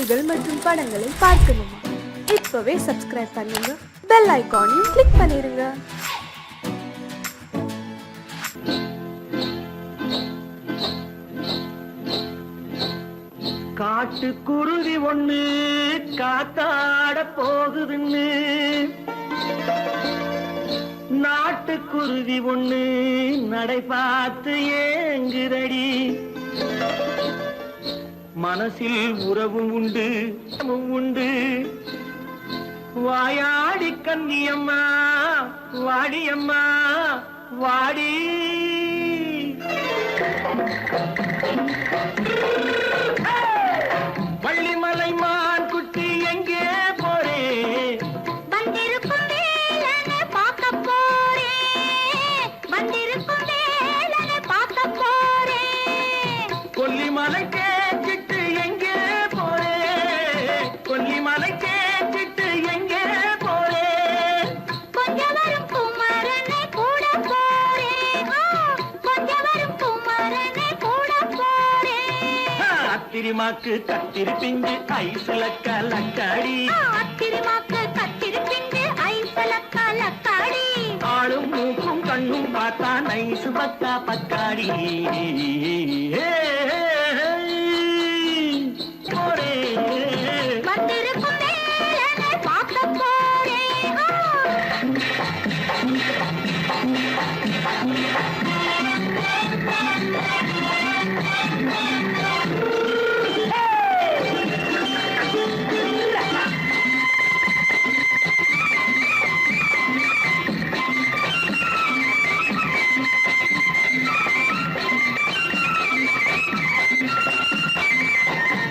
பாடல்கள் மற்றும் படங்களை பார்க்கணுமா? இப்பவே சப்ஸ்கிரைப் பண்ணுங்க, பெல் ஐகானையும் கிளிக் பண்ணிருங்க. காட்டுக்குருவி ஒண்ணு காத்தாட போகுதுன்னு, நாட்டுக்குருவி ஒண்ணு நடை பார்த்து ஏங்குதடி. மனசில் உறவும் உண்டு உண்டு, வாயாடி கன்னியம்மா வாடியம்மா வாடி. வள்ளிமலை மான் குட்டி எங்கே போறே? வந்திருக்கும் வேலனை பார்க்க போறேன், வந்திருக்கும் வேலனை பார்க்க போறேன். கொல்லிமலை கேட்டுட்டு எங்கே போறே? கொல்லிமலை கேட்டுட்டு எங்கே போறே? கொஞ்சம் வரும் குமரனை கூட போறேன், கொஞ்சம் வரும் குமரனை கூட போறேன். அத்திரிமாக்கு கத்திரி பிஞ்சு ஐசுல கலக்காடி, அத்திரிமாக்கு கத்திரி பிஞ்சு ஐசல கலக்காடி. ஆளும் மூக்கும் கண்ணும் பார்த்தா நைசு பக்கா பக்காடி. போரே வந்திருக்கும் வேலனை பார்க்க போறேன்.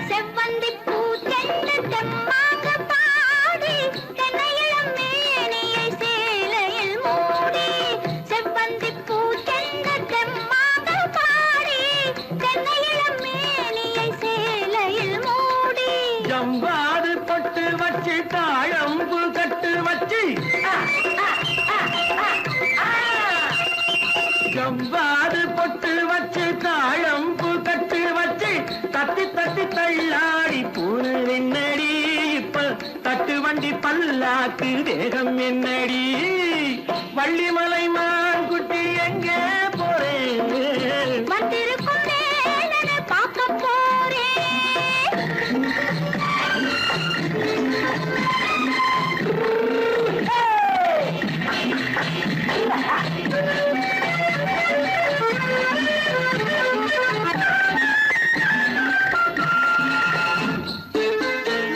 செவ்வந்தி பூ தென்று தெம்மாக பாடி, தென்னையிளம் மேனியை சேலையில் மூடி. செவ்வந்தி பூ தென்று தெம்மாக பாடி, தென்னையிளம் மேனியை சேலையில் மூடி. ஜம்பாது பொட்டு வச்சு தாழம்பு கட்டு வச்சு, ஜம்பாது பொட்டு வச்சு தாழம்பு கட்டு வச்சு, தட்டி தட்டி தள்ளாடி பூனு என்னடி. இப்ப தட்டு வண்டி பல்லாக்கு வேகம் என்னடி. வள்ளிமலை மான் குட்டி எங்கே போறேன்? வந்திருக்கும் வேலனை பார்க்க போறேன்.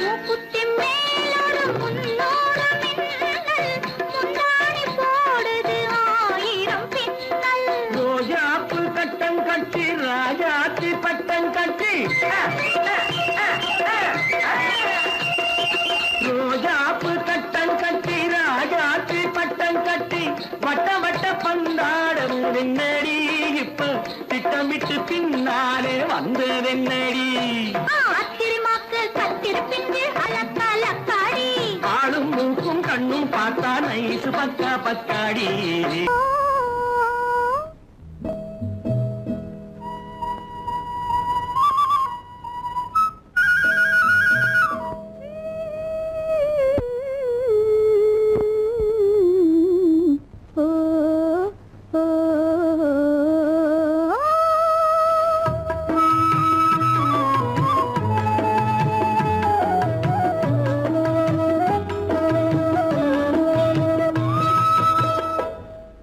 மூக்குத்தி மேலோடு முன்னோடு மின்னல், முந்தாணி போடுது ஆயிரம் பின்னல். ரோஜாப்பு கட்டம் கட்டி ராஜாத்தி பட்டம் கட்டி, ரோஜாப்பு கட்டம் கட்டி ராஜாத்தி பட்டம் கட்டி, வட்ட வட்ட பந்தாடம் வெண்ணடி. இப்ப திட்டமிட்டு பின்னாலே வந்ததென்னடி. அத்திரிமாக்கு கத்திரி பிஞ்சு அலக்கலக்காடி. ஆளும் மூக்கும் கண்ணும் பார்த்தா நைசு பக்கா பக்காடி.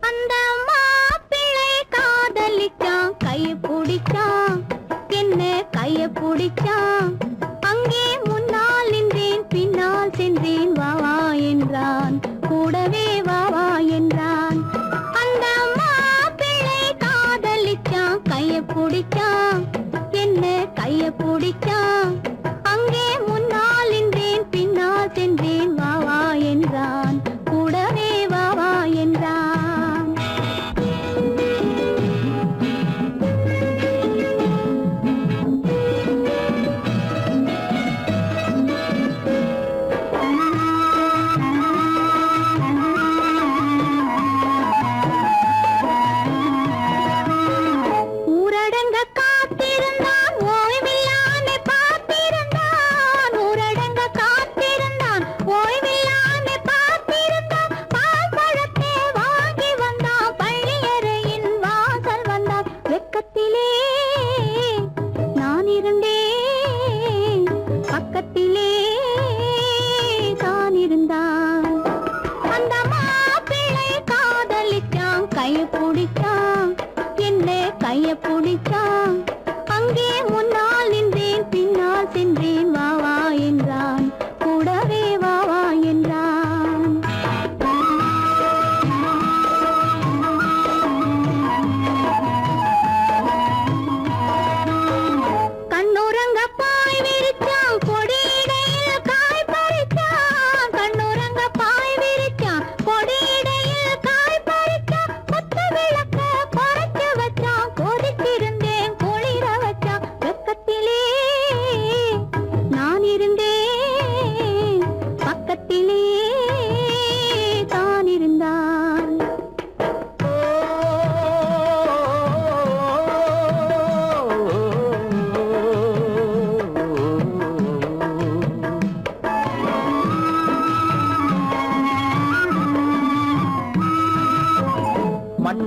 அந்த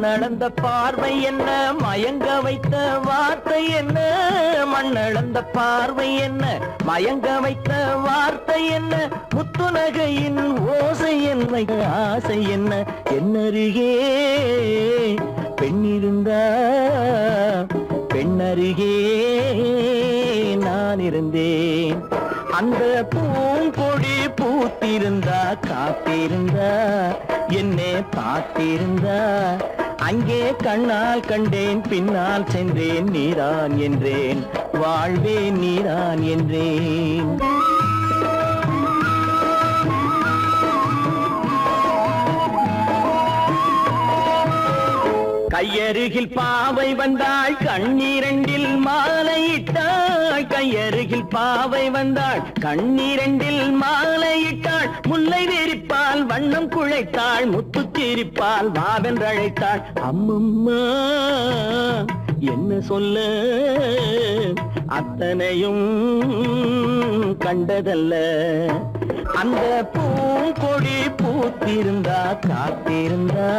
கண்ணளந்த பார்வை என்ன, மயங்க வைத்த வார்த்தை என்ன, மண்ணளந்த பார்வை என்ன, மயங்க வைத்த வார்த்தை என்ன, முத்துநகையின் ஓசை என்ன, ஆசை என்ன, என்னருகே பெண்ணிருந்தா பெண்ணருகே நான் இருந்தேன். அந்த பூங்கொடி பூத்திருந்தா காத்திருந்தா என்னை பார்த்திருந்தா அங்கே கண்ணால் கண்டேன் பின்னால் சென்றேன் நீதான் என்றேன் வாழ்வே நீதான் என்றேன். கையருகில் பாவை வந்தாள் கண்ணீரண்டில் மாலையிட்டாள், கையருகில் பாவை வந்தாள் கண்ணீரண்டில் மாலையிட்டாள், முல்லை விரிப்பால் வண்ணம் குழைத்தாள், முத்து சிரிப்பால் வாவென்றழைத்தாள். அம்மம்மா என்ன சொல்ல அத்தனையும் கண்டதல்ல, அந்த பூங்கொடி பூத்திருந்தா காத்திருந்தா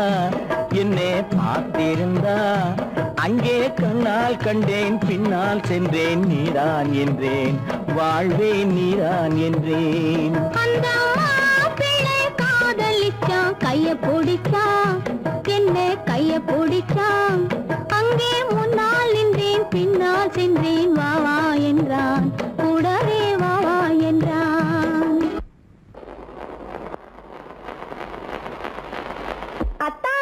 என்னை பார்த்திருந்தா அங்கே கண்ணால் கண்டேன் பின்னால் சென்றேன் நீதான் என்றேன் வாழ்வே நீதான் என்றேன். அந்த பிள்ளை காதலிச்சான் கைய பிடிச்சான் என்ன கைய பிடிச்சான், அங்கே முன்னால் நின்றேன் பின்னால் சென்றேன் வா வா என்றான் கூடவே வா வா என்றான். அத்தா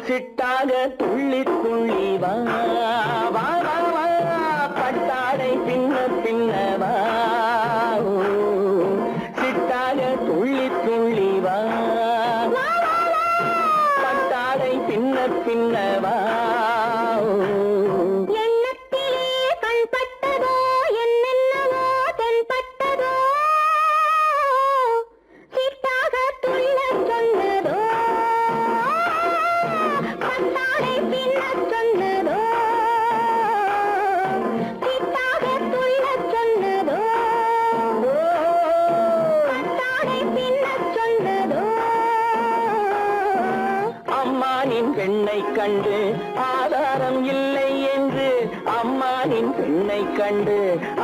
சிட்டாக துள்ளி துள்ளி வா வா வா வா, பட்டாடை பின்ன பின்னவா, சிட்டாக துள்ளி துள்ளி வா பட்டாடை பின்ன பின்னவா. எண்ணத்திலே கண்பட்டதோ என்னென்னவோ தென்பட்டதோ, சிட்டாக துள்ள சொன்னதோ பட்டாடை பின்ன சொன்னதோ, சிட்டாக துள்ள சொன்னதோ பட்டாடை பின்ன சொன்னதோ. அம்மானின் பெண்ணை கண்டு ஆதாரம் இல்லை என்று, அம்மானின் பெண்ணை கண்டு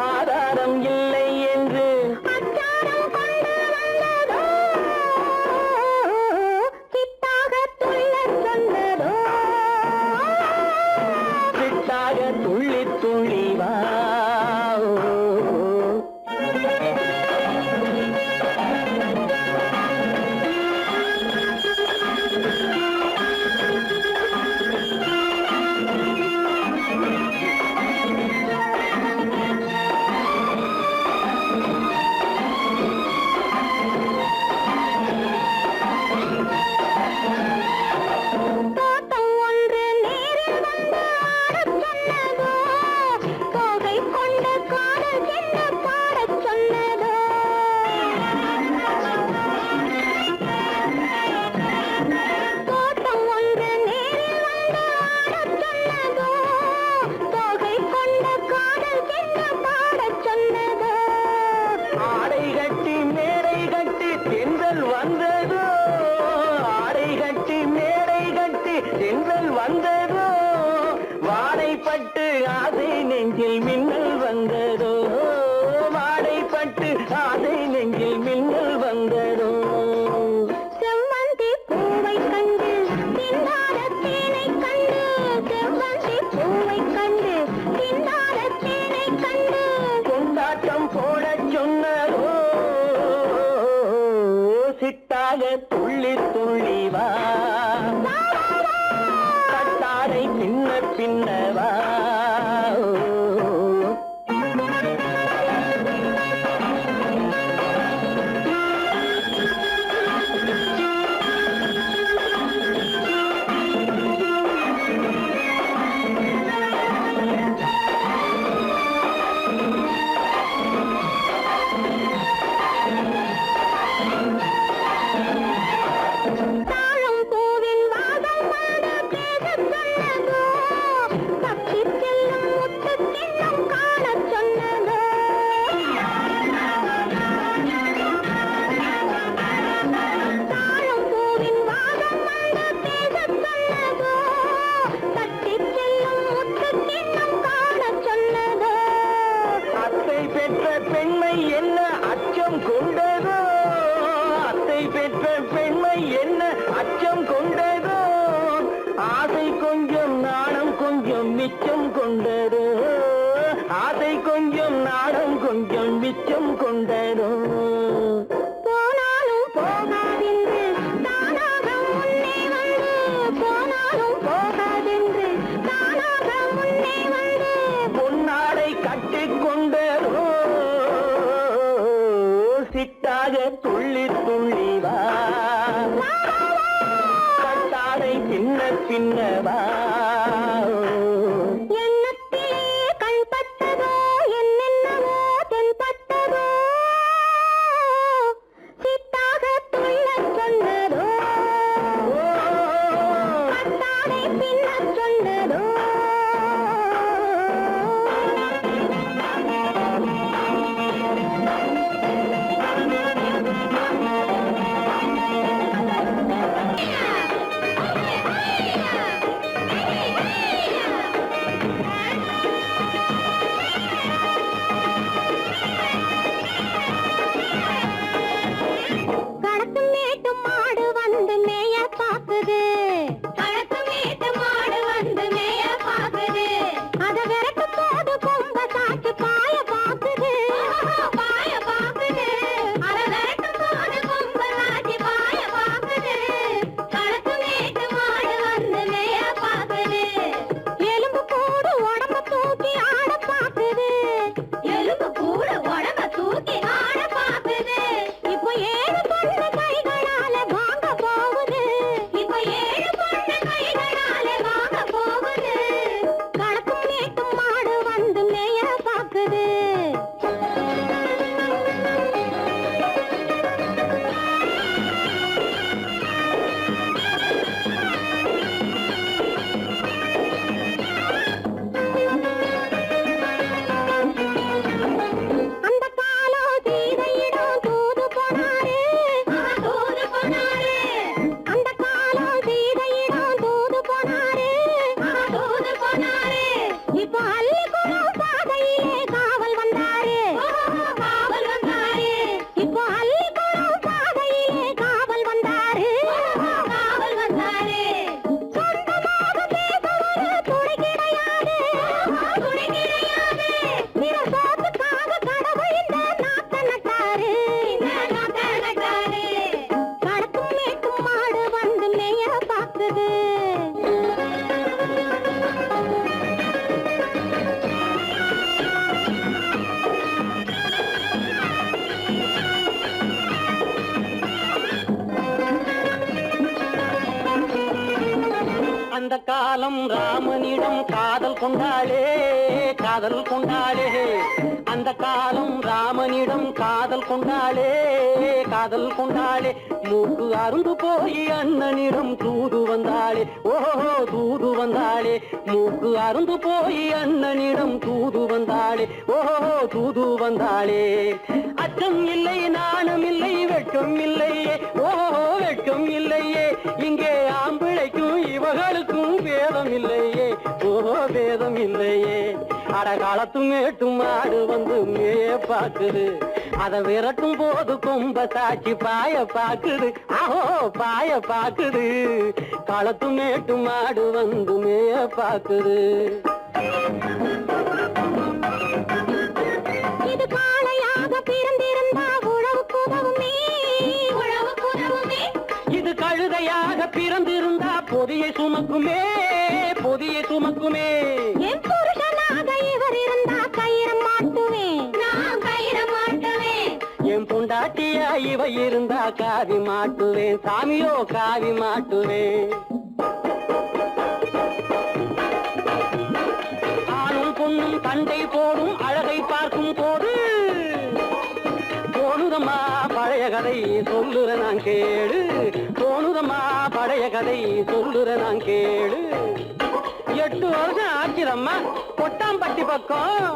ஆதாரம் இல்லை என்று அச்சாரம் கொண்டு வந்ததோ சிட்டாக துள்ள சொன்னதோ, சிட்டாக துள்ளி துள்ளி வா. தோட்டம் ஒன்று நேரில் வந்து ஆடச் சொன்னதோ, தோகை கொண்ட காதல் என்ன பாடச் சொன்னதோ, தோட்டம் ஒன்று நேரில் வந்து ஆடச் சொன்னதோ, தோகை கொண்ட காதல் என்ன பாடச் சொன்னதோ. ஆடை கட்டி மேடை கட்டி தென்றல் வந்ததோ, ஆடை கட்டி மேடை கட்டி தென்றல் வந்ததோ, வாடைப்பட்டு ஆசை நெஞ்சில் மின்னல் வந்ததோ, வாடைப்பட்டு ஆசை நெஞ்சில் மின்னல் வந்ததோ. செவ்வந்தி பூவை கண்டு தின்னாத தேனை கண்டு, செவ்வந்தி பூவை கண்டு தின்னாத தேனை கண்டு, கொண்டாட்டம் போடச் சொன்னதோ, சிட்டாக துள்ளி துள்ளி வா கட்டாடை பின்ன பின்னவா. நாடம் கொஞ்சம் மிச்சம் கொண்டனோ போனாலும் போகாதென்று தானாக முன்னே வந்து போனாலும் போகாதென்று தானாக முன்னே வந்து பொன்னாடை கட்டிக்கொண்டனோ சிட்டாக துள்ளி துள்ளி வா கட்டாடை பின்ன பின்னவா எண்ணத்திலே கண்பட்டதோ என்னென்னவோ தென்பட்டதோ சித்தாக துள்ளச் சொன்னதோ கட்டாடை பின்னச் சொன்னதோ கடத்து மேட்டு மாடு வந்து மேய பாக்குது கடத்து மேட்டு மாடு வந்து மேய பாக்குது அத விரட்டு போது கொம்ப சாச்சு பாய பாக்குது பாய பாக்குது அத விரட்டு போது கொம்ப சாச்சு பாய பாக்குது கடத்து மேட்டு மாடு வந்து மேய பாக்குது எலும்பு கூடு உடம்ப தூக்கி ஆட பாக்குது எலும்பு கூடு உடம்ப தூக்கி ஆட பாக்குது இப்போ ஏழு பொண்ணு கைகளால வாங்க போகுது இப்போ ஏழு பொண்ணு கைகளால வாங்க போகுது கடக்கும் மேட்டும் மாடு வந்து மேய பாக்குது அந்த காலம் சீதையிடம் தூது போனாரு தூது போனாரு அந்த காலம் சீதையிடம் தூது போனாரு தூது போனாரு இப்போ அள்ளிக்குளம் பாதையிலே காவல் வந்தாரு காவல் வந்தாரு இப்போ அள்ளிக்குளம் பாதையிலே காவல் வந்தாரு காவல் வந்தாரு சொந்தமாக பேச ஒரு துணை கிடையாது துணை கிடையாது நிற சோத்துக்காக கடவுள் இந்த நாட்டை நட்டாரு நாட்டை நட்டாரு கடக்கும் மேட்டும் மாடு வந்து மேய பாக்குது அந்த காலம் ராமனிடம் காதல் கொண்டாளே காதல் கொண்டாளே அந்த காலம் ராமனிடம் காதல் கொண்டாளே காதல் கொண்டாளே மூக்கு அருந்து போய் அண்ணனிடம் தூது வந்தாளே ஓஹோ தூது வந்தாளே மூக்கு அருந்து போய் அண்ணனிடம் தூது வந்தாளே ஓஹோ தூது வந்தாளே அச்சம் இல்லை நாணம் இல்லை வெட்கம் இல்லையே ஓஹோ வெட்கம் இல்லையே இங்கே ஆம்பிளைக்கும் இவர்களுக்கும் வேதம் இல்லையே ஓஹோ வேதம் இல்லையே அடகாலத்து மேட்டும் மாடு வந்து மேய பாக்குது அதை விரட்டும் போது கொம்ப சாட்சி பாய பாக்குது ஆஹோ பாய பாக்குது களத்து மேட்டும் மாடு வந்து மேய பாக்குது இது காளையாக பிறந்திருந்தா உழவுக்கு உதவுமே உழவுக்கு உதவுமே இது கழுதையாக பிறந்திருந்தா பொதியை சுமக்குமே பொதியை சுமக்குமே என் புருஷனாக இவர் இருந்தா கயிறம் மாட்டுவேன் நான் கயிறம் மாட்டுவேன் என் பொண்டாட்டியா இவ இருந்தா காவி மாட்டுவேன் சாமியோ காவி மாட்டுவேன் ஆணும் பொண்ணும் சண்டை போடும் அழகை பார்க்கும் போது போனுதம்மா பழைய கதை சொல்லுற நான் கேளு போனுதம்மா பழைய கதை சொல்லுற நான் கேளு 8 வருஷம் ஆச்சுதம்மா கொட்டாம்பட்டி பக்கம்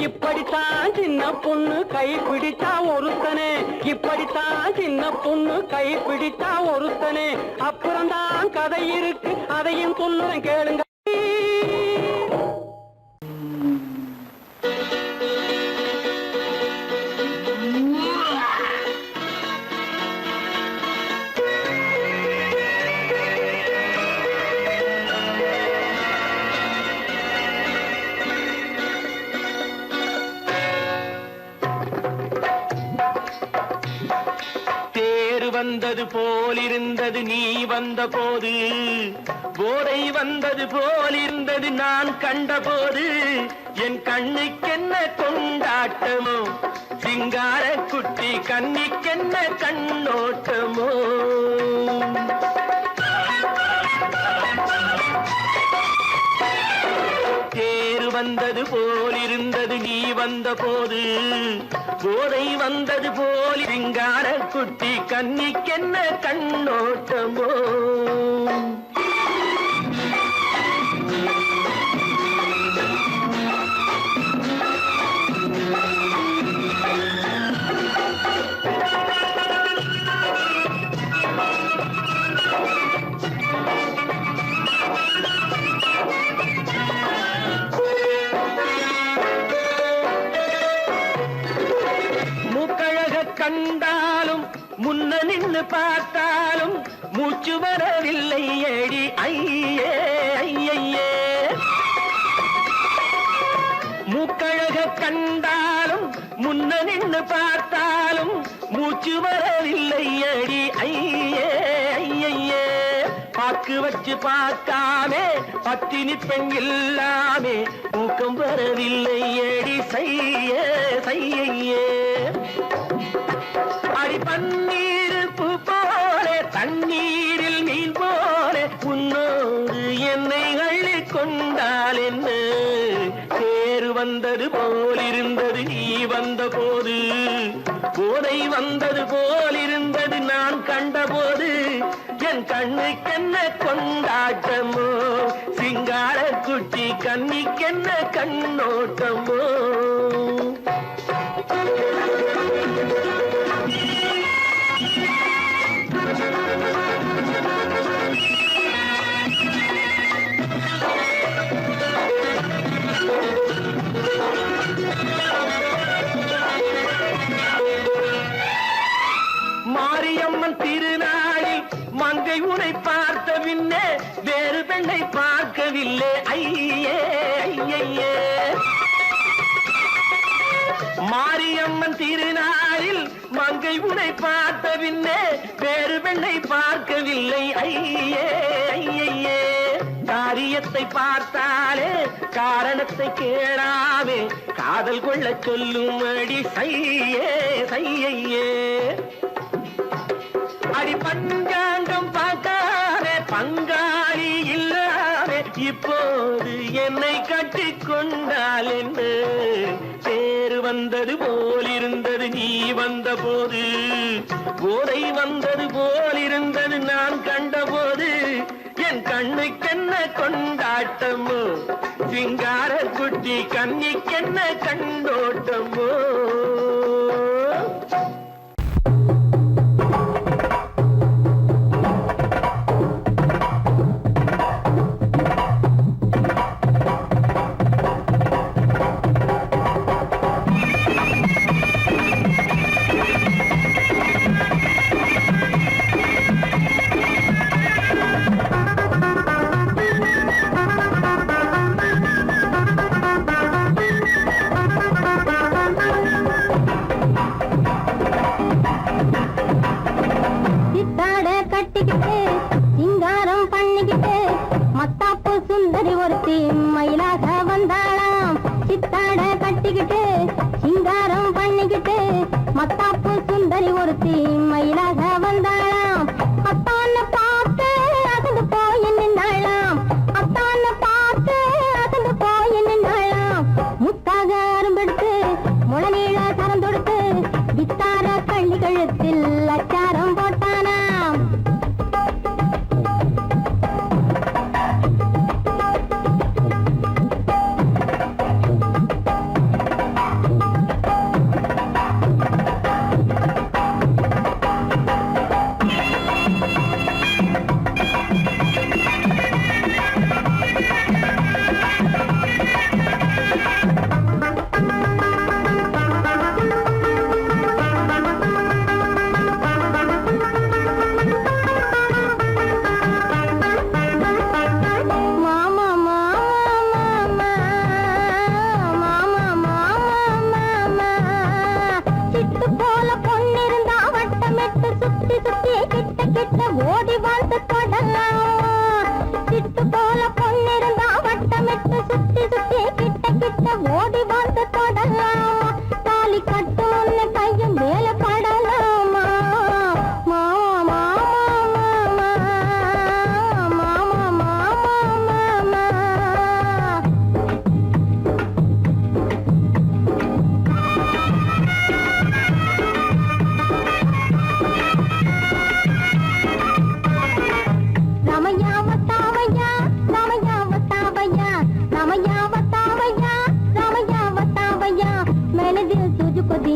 இப்படித்தான் சின்ன பொண்ணு கை பிடிச்சா ஒருத்தனே இப்படித்தான் சின்ன பொண்ணு கை பிடிச்சா ஒருத்தனே அப்புறம்தான் கதை இருக்கு அதையும் சொல்லுறேன் கேளுங்க வந்தது போலிருந்தது நீ வந்த போது, போதை வந்தது போலிருந்தது நான் கண்டபோது, என் கண்ணுக்கென்ன கொண்டாட்டமோ, சிங்கார குட்டி கண்ணிக்கென்ன கண்ணோட்டமோ. தேர் வந்தது போலிருந்தது நீ வந்த போது, போதை வந்தது போல் சிங்கார குட்டி கண்ணிக்கென்ன கண்ணோட்டமோ. கண்டாலும் முன்ன நின்னு பார்த்தாலும் மூச்சு வரவில்லை ஏடி ஐயே ஐயே. மூக்கழக கண்டாலும் முன்ன நின்னு பார்த்தாலும் மூச்சு வரவில்லை ஏடி ஐயே ஐயே. பாக்கு வச்சு பார்க்காமே பத்தினி பெண் இல்லாமே தூக்கம் வரவில்லை ஏடி செய்ய செய்யே. அடி பன்னீர் பூ போல தண்ணீரில் மீன் போல உன்னோடு என்னை அள்ளி கொண்டால் என்ன. தேர் வந்தது போலிருந்தது நீ வந்த போது, போதை வந்தது போலிருந்தது நான் கண்டபோது, என் கண்ணுக்கென்ன கொண்டாட்டமோ, சிங்கார குட்டி கண்ணிக்கென்ன கண்ணோட்டமோ. மாரியம்மன் திருநாளில் மங்கை உனை பார்த்த பின்னே வேறு பெண்ணை பார்க்கவில்லை ஐயே ஐயே. மாரியம்மன் திருநாளில் மங்கை உனை பார்த்த பின்னே வேறு பெண்ணை பார்க்கவில்லை ஐயே ஐயே. காரியத்தை பார்த்தாலே காரணத்தை கேளாமே காதல் கொள்ள சொல்லும் அடி செய்யே செய்யே. அடி பஞ்சாங்கம் பார்க்காத பங்காளி இல்லாமே இப்போது என்னை கட்டி கொண்டால் என்ன. தேர் வந்தது போலிருந்தது நீ வந்த போது, போதை வந்தது போலிருந்தது நான் கண்டபோது, என் கண்ணுக்கென்ன கொண்டாட்டமோ, சிங்கார குட்டி கண்ணிக்கென்ன கண்ணோட்டமோ.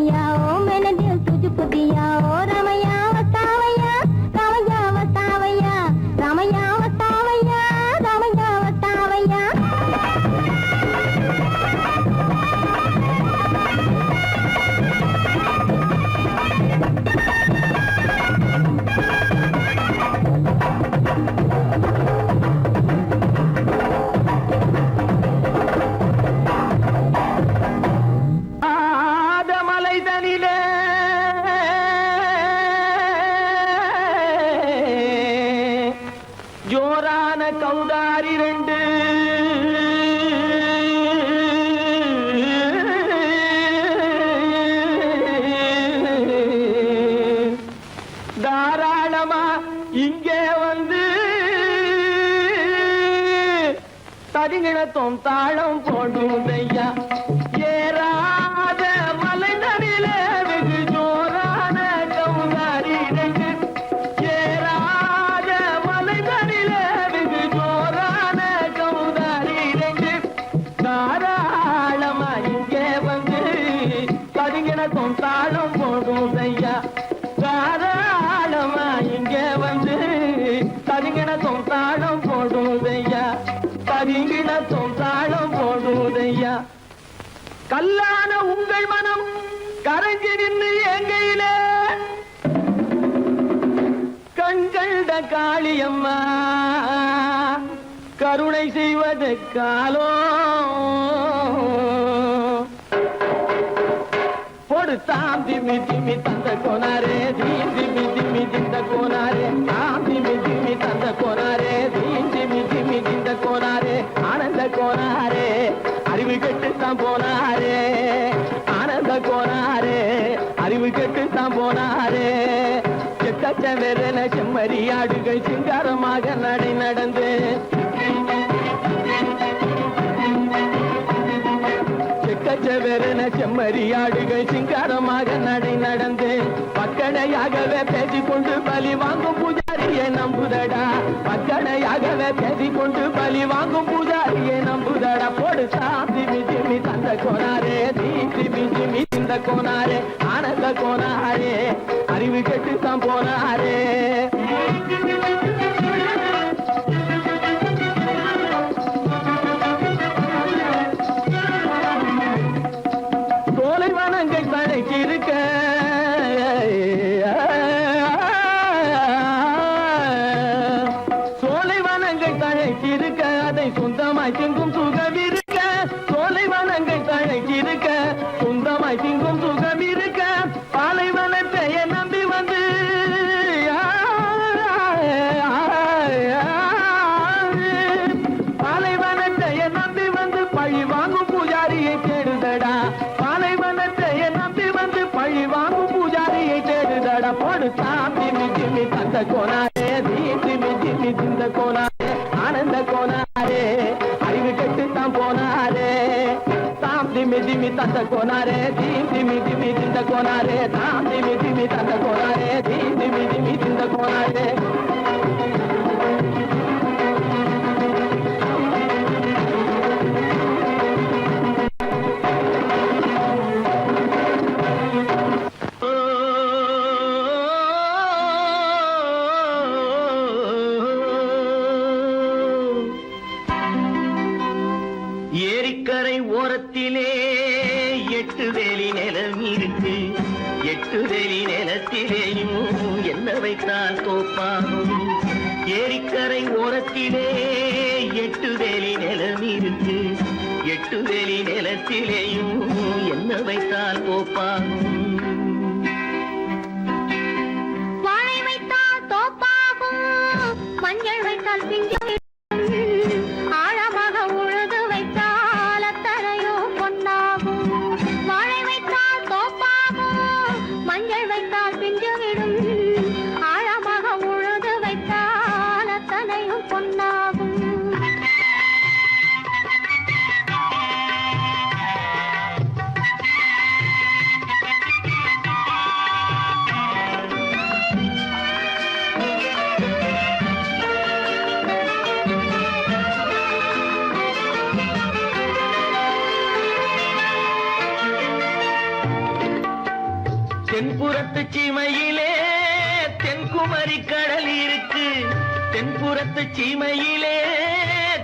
दिया ओ मैंने दिल तुझको दिया ओ रामैया वस्तावैया रामैया वस्तावैया रामैया वस्तावैया रामैया वस्तावैया ஜோரான கௌதாரி ரெண்டு தாராளமா இங்கே வந்து தரிங்கிணத்தும் தாளம் போடுதையா ஏறாத மலை நடில வெகு ஜோரான கௌதாரி ரெண்டு ஏறாத மலை நடில வெகு ஜோரான கௌதாரி ரெண்டு தாராளமா இங்கே வந்து தரிங்கிணத்தும் தாளம் போடுதையா தாராளமா இங்கே வந்து தரிங்கிணத்தும் தாளம் போடுதையா தரிங்கிணத்தும் தாளம் போடுதையா கல்லான உங்கள் மனம் கரைஞ்சி நின்று எங்கையில கண்கண்ட காளியம்மா கருணை செய்வது காலோ பொடு தாம் திமி திமி தந்த கோனாரே தீம் திமி திமி திந்த கோனாரே தாம் திமி திமி தந்த கோனாரே தீம் திமி திமி திந்த கோனாரே ஆனந்த கோனாரே அறிவு கெட்டுத்தான் போனாரே ஆனந்த கோனாரே அறிவு கெட்டுத்தான் போனாரே செக்கச்ச வெறன செம்மறியாடுகள் சிங்காரமாக நடை நடந்து செக்கச்சவெறன செம்மறியாடுகள் சிங்காரமாக நடை நடந்து பக்கடையாகவே பேசிக்கொண்டு பலி வாங்கும் பூஜாரியை நம்புதடா பக்கடையாகவே பேசிக்கொண்டு பலி வாங்கும் பூஜாரியை நம்புதடா போடு சாந்தி மிதிமி தந்த கோனாரே தீந்தி மிதிமி இந்த கோனாரே ஆனந்த கோனாரே அறிவு கெட்டுத்தான் போனாரே சோலைவனங்கள் தழைச்சிருக்க சோலைவனங்கள் தழைச்சிருக்க அதை சொந்தமாய் திங்கும் சுகம் இருக்க சோலைவனங்கள் தழைச்சிருக்க சொந்தமாய் திங்கும் சுகம் இருக்க பாலைவனத்தை நம்பி வந்து பாலைவனத்தை நம்பி வந்து பழி வாங்கும் பூஜாரியை தேடுதடா பாலைவனத்தை நம்பி வந்து பழி வாங்கும் பூஜாரியை தேடுதடா போடு தாம் திமி திமி தந்த கோனாரே தீம் திமி திமி திந்த கோனாரே ஆனந்த கோனாரே அறிவு கெட்டுத்தான் போனாரே தாம் திமி திமி தந்த கோனாரே தீம் திமி திமி திந்த கோனாரே தாம் திமி திமி தந்த கோனாரே தீம் திமி திமி திந்த கோனாரே ஏரிக்கரை ஓரத்திலே 8 வேலி நிலம் இருக்கு 8 வேலி நிலத்திலேயும் என்ன வைத்தால் தோப்பாகும் ஏரிக்கரை ஓரத்திலே 8 வேலி நிலம் இருக்கு 8 வேலி நிலத்திலேயும் என்ன வைத்தால் தோப்பாகும் வாழை வைத்தால் தோப்பாகும் மஞ்சள் வைத்தால் பிஞ்சு ஆழமாக உழுது வைத்தால் அத்தனையோ பொன்னாகும் வாழை வைத்தால் தோப்பாகும் மஞ்சள் வைத்தால் பிஞ்சு விடும் ஆழமாக உழுது வைத்தால் அத்தனையோ பொன்னாகும் தென்புறத்து சீமையிலே தென்குமரி கடல் இருக்கு. தென்புறத்து சீமையிலே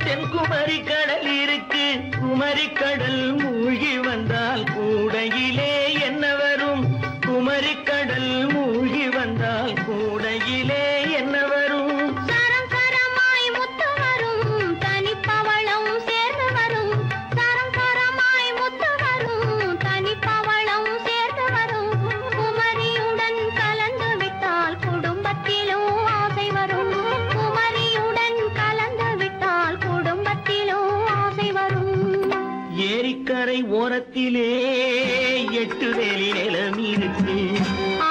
தென்குமரி கடல் இருக்கு. குமரி கடல் மூழ்கி வந்தால் கூடையிலே என்ன வரும்? குமரி கடல் மூழ்கி வந்தால் கூடையிலே என்ன வரும்? சரம் சரமாய் முத்து வரும் தனிப்பவளம் சேர்ந்து வரும். சரம் சரமாய் முத்து வரும் தனிப்பவளம் சேர்ந்து வரும். குமரியுடன் கலந்து விட்டால் குடும்பத்திலும் ஆசை வரும். குமரியுடன் கலந்து விட்டால் குடும்பத்திலும் ஆசை வரும். ஏரிக்கரை ஓரத்திலே 8 வேலி நிலம் இருக்கு.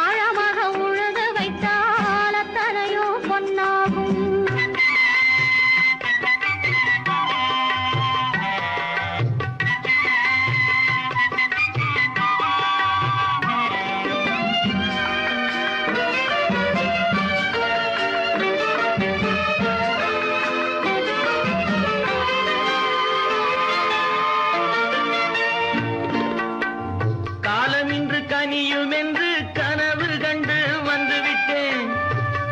ஆழமாக உழுது வைத்தால் அத்தனையோ பொன்னாகும். காலம் இன்று கனியும் என்று கனவு கண்டு வந்துவிட்டேன்.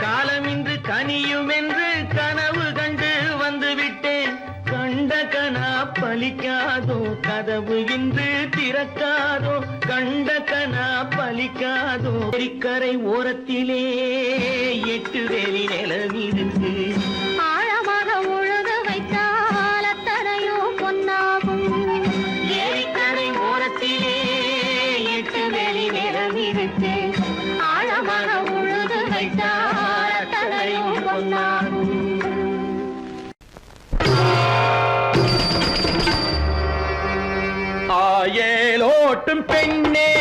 காலம் இன்று கனியும் என்று கனவு கண்டு வந்துவிட்டேன். கண்ட கனா பலிக்காதோ கதவு இன்று திறக்காதோ. கண்ட கனா பலிக்காதோ. ஏரிக்கரை ஓரத்திலே 8 வேலி நிலம் இருக்கு. ஆழமாக உழுது வைத்தால் அத்தனையோ பொன்னாகும். ஏரிக்கரை ஓரத்திலே 8 வேலி நிலம் இருக்கு. ஆழமாக உழுது வைத்தால் அத்தனையோ பொன்னாகும். ஆயேலோட்டும் பெண்ணே,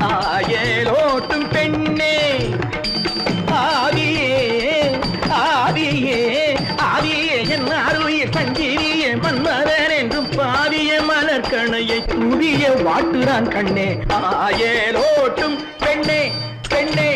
ஆயேலோட்டும் பெண்ணே, ஆதியே ஆதியே ஆதியே என் அருளிய சஞ்சீவியே மன்மதன் என்றும் பாதிய மலர்கணையை தூவிய வாட்டுறான் கண்ணே. ஆயேலோட்டும் பெண்ணே பெண்ணே